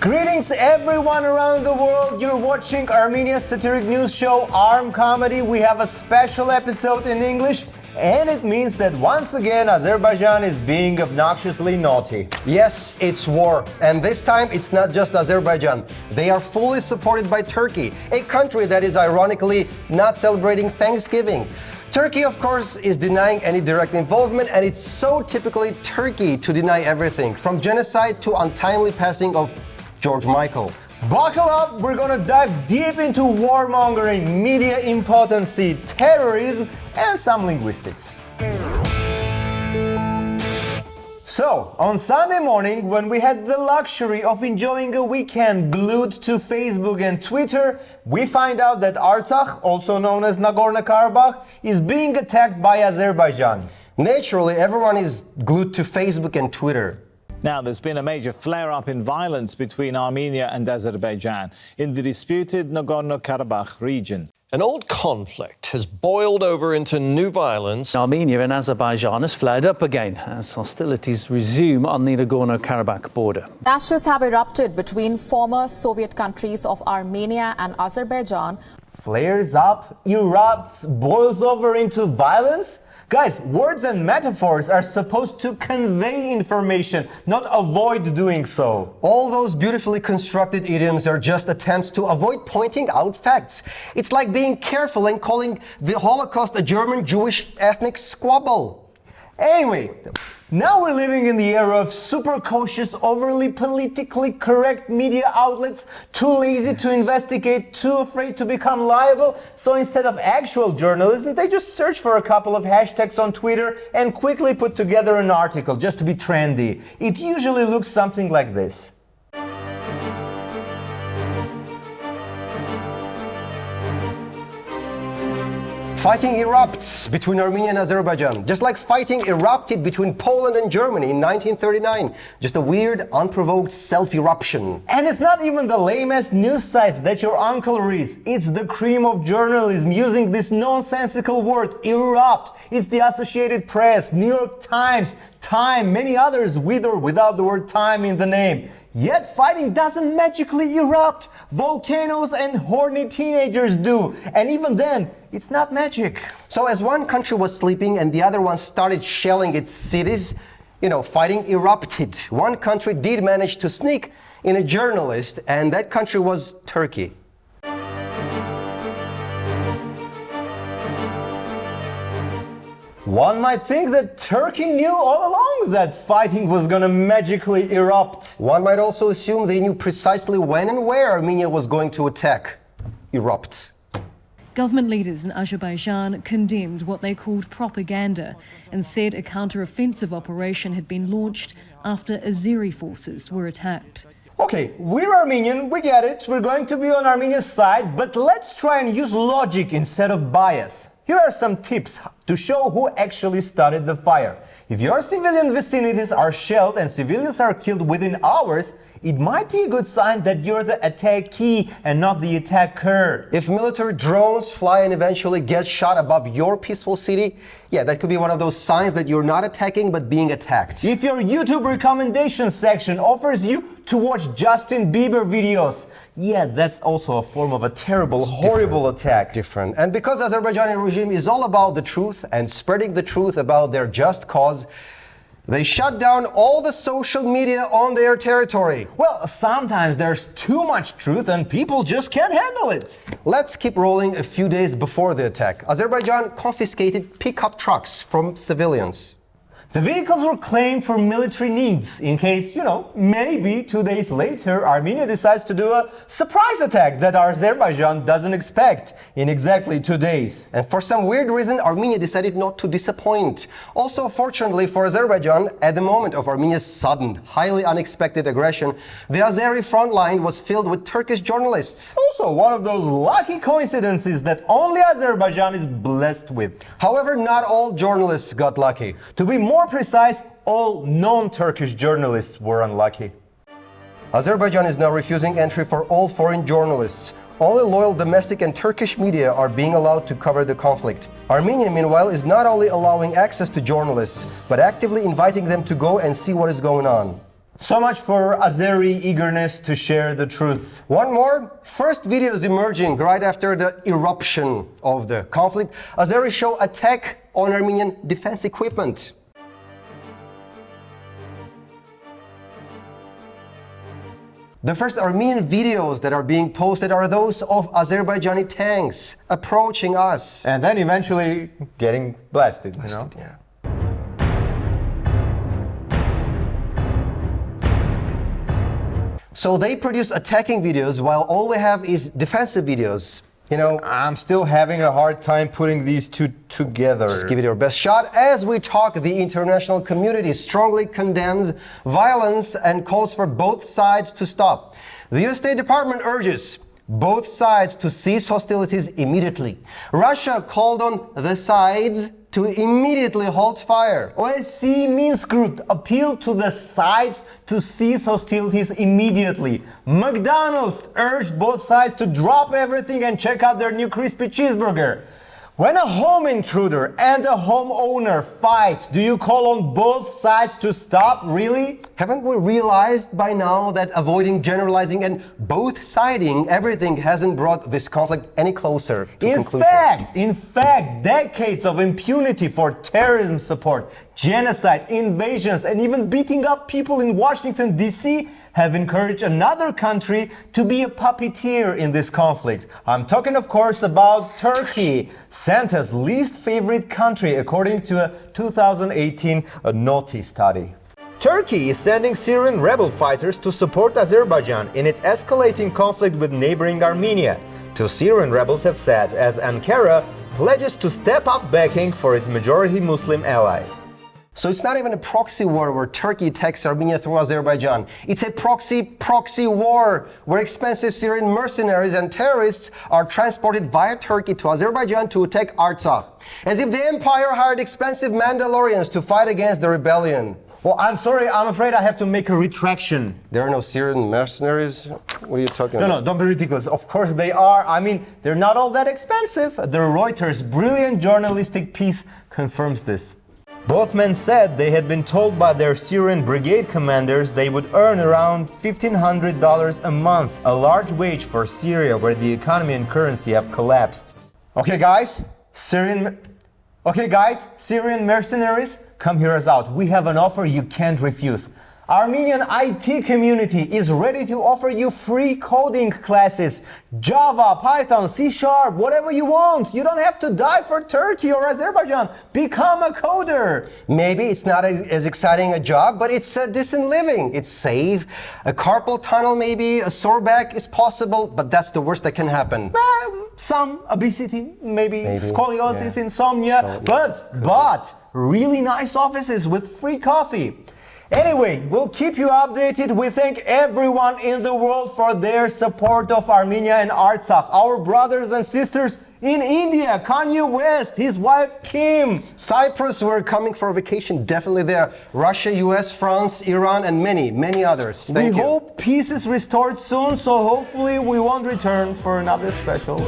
Greetings everyone around the world. You're watching Armenia's satiric news show ArmComedy. We have a special episode in English, and it means that once again Azerbaijan is being obnoxiously naughty. Yes, it's war. And this time it's not just Azerbaijan. They are fully supported by Turkey, a country that is ironically not celebrating Thanksgiving. Turkey, of course, is denying any direct involvement, and it's so typically Turkey to deny everything, from genocide to untimely passing of George Michael. Buckle up, we're gonna dive deep into warmongering, media impotency, terrorism, and some linguistics. So, on Sunday morning, when we had the luxury of enjoying a weekend glued to Facebook and Twitter, we find out that Artsakh, also known as Nagorno Karabakh, is being attacked by Azerbaijan. Naturally, everyone is glued to Facebook and Twitter. Now, there's been a major flare-up in violence between Armenia and Azerbaijan in the disputed Nagorno-Karabakh region. An old conflict has boiled over into new violence. Armenia and Azerbaijan has flared up again as hostilities resume on the Nagorno-Karabakh border. Clashes have erupted between former Soviet countries of Armenia and Azerbaijan. Flares up, erupts, boils over into violence? Guys, words and metaphors are supposed to convey information, not avoid doing so. All those beautifully constructed idioms are just attempts to avoid pointing out facts. It's like being careful and calling the Holocaust a German-Jewish ethnic squabble. Anyway, now we're living in the era of super cautious, overly politically correct media outlets, too lazy to investigate, too afraid to become liable. So instead of actual journalism, they just search for a couple of hashtags on Twitter and quickly put together an article just to be trendy. It usually looks something like this. Fighting erupts between Armenia and Azerbaijan, just like fighting erupted between Poland and Germany in 1939. Just a weird, unprovoked self-eruption. And it's not even the lamest news sites that your uncle reads. It's the cream of journalism using this nonsensical word, erupt. It's the Associated Press, New York Times, Time, many others with or without the word time in the name. Yet fighting doesn't magically erupt. Volcanoes and horny teenagers do. And even then, it's not magic. So as one country was sleeping and the other one started shelling its cities, fighting erupted. One country did manage to sneak in a journalist, and that country was Turkey. One might think that Turkey knew all along that fighting was gonna magically erupt. One might also assume they knew precisely when and where Armenia was going to erupt. Government leaders in Azerbaijan condemned what they called propaganda and said a counter-offensive operation had been launched after Azeri forces were attacked. Okay, we're Armenian, we get it, we're going to be on Armenia's side, but let's try and use logic instead of bias. Here are some tips to show who actually started the fire. If your civilian vicinities are shelled and civilians are killed within hours, it might be a good sign that you're the attackee and not the attacker. If military drones fly and eventually get shot above your peaceful city, that could be one of those signs that you're not attacking but being attacked. If your YouTube recommendation section offers you to watch Justin Bieber videos, that's also a form of a terrible, horrible attack. Different. And because Azerbaijani regime is all about the truth and spreading the truth about their just cause, they shut down all the social media on their territory. Well, sometimes there's too much truth and people just can't handle it. Let's keep rolling. A few days before the attack, Azerbaijan confiscated pickup trucks from civilians. The vehicles were claimed for military needs in case, maybe 2 days later Armenia decides to do a surprise attack that Azerbaijan doesn't expect in exactly 2 days. And for some weird reason, Armenia decided not to disappoint. Also, fortunately for Azerbaijan, at the moment of Armenia's sudden, highly unexpected aggression, the Azeri front line was filled with Turkish journalists. Also, one of those lucky coincidences that only Azerbaijan is blessed with. However, not all journalists got lucky. To be more precise, all non-Turkish journalists were unlucky. Azerbaijan is now refusing entry for all foreign journalists. Only loyal domestic and Turkish media are being allowed to cover the conflict. Armenia, meanwhile, is not only allowing access to journalists, but actively inviting them to go and see what is going on. So much for Azeri eagerness to share the truth. One more. First videos emerging right after the eruption of the conflict. Azeris show attack on Armenian defense equipment. The first Armenian videos that are being posted are those of Azerbaijani tanks approaching us. And then eventually getting blasted, you know? Yeah. So they produce attacking videos while all they have is defensive videos. You know, I'm still having a hard time putting these two together. just give it your best shot. As we talk, the international community strongly condemns violence and calls for both sides to stop. The US State Department urges both sides to cease hostilities immediately. Russia called on the sides to immediately halt fire. OSCE Minsk Group appealed to the sides to cease hostilities immediately. McDonald's urged both sides to drop everything and check out their new crispy cheeseburger. When a home intruder and a homeowner fight, do you call on both sides to stop? Really? Haven't we realized by now that avoiding generalizing and both siding everything hasn't brought this conflict any closer to conclusion? In fact, decades of impunity for terrorism support, genocide, invasions, and even beating up people in Washington, D.C. have encouraged another country to be a puppeteer in this conflict. I'm talking, of course, about Turkey, Santa's least favorite country, according to a 2018 naughty study. Turkey is sending Syrian rebel fighters to support Azerbaijan in its escalating conflict with neighboring Armenia. Two Syrian rebels have said, as Ankara pledges to step up backing for its majority Muslim ally. So it's not even a proxy war where Turkey attacks Armenia through Azerbaijan. It's a proxy war where expensive Syrian mercenaries and terrorists are transported via Turkey to Azerbaijan to attack Artsakh. As if the empire hired expensive Mandalorians to fight against the rebellion. Well, I'm sorry, I'm afraid I have to make a retraction. There are no Syrian mercenaries? What are you talking about? No, don't be ridiculous. Of course they are. I mean, they're not all that expensive. The Reuters' brilliant journalistic piece confirms this. Both men said they had been told by their Syrian brigade commanders they would earn around $1,500 a month, a large wage for Syria where the economy and currency have collapsed. Okay guys, Syrian mercenaries, come hear us out. We have an offer you can't refuse. Armenian IT community is ready to offer you free coding classes. Java, Python, C#, whatever you want. You don't have to die for Turkey or Azerbaijan. Become a coder. Maybe it's not as exciting a job, but it's a decent living. It's safe. A carpal tunnel maybe, a sore back is possible, but that's the worst that can happen. Some obesity, maybe scoliosis, insomnia, but really nice offices with free coffee. Anyway, we'll keep you updated. We thank everyone in the world for their support of Armenia and Artsakh. Our brothers and sisters in India, Kanye West, his wife Kim. Cyprus, we're coming for a vacation, definitely there. Russia, US, France, Iran, and many others. Thank you. We hope peace is restored soon, so hopefully we won't return for another special.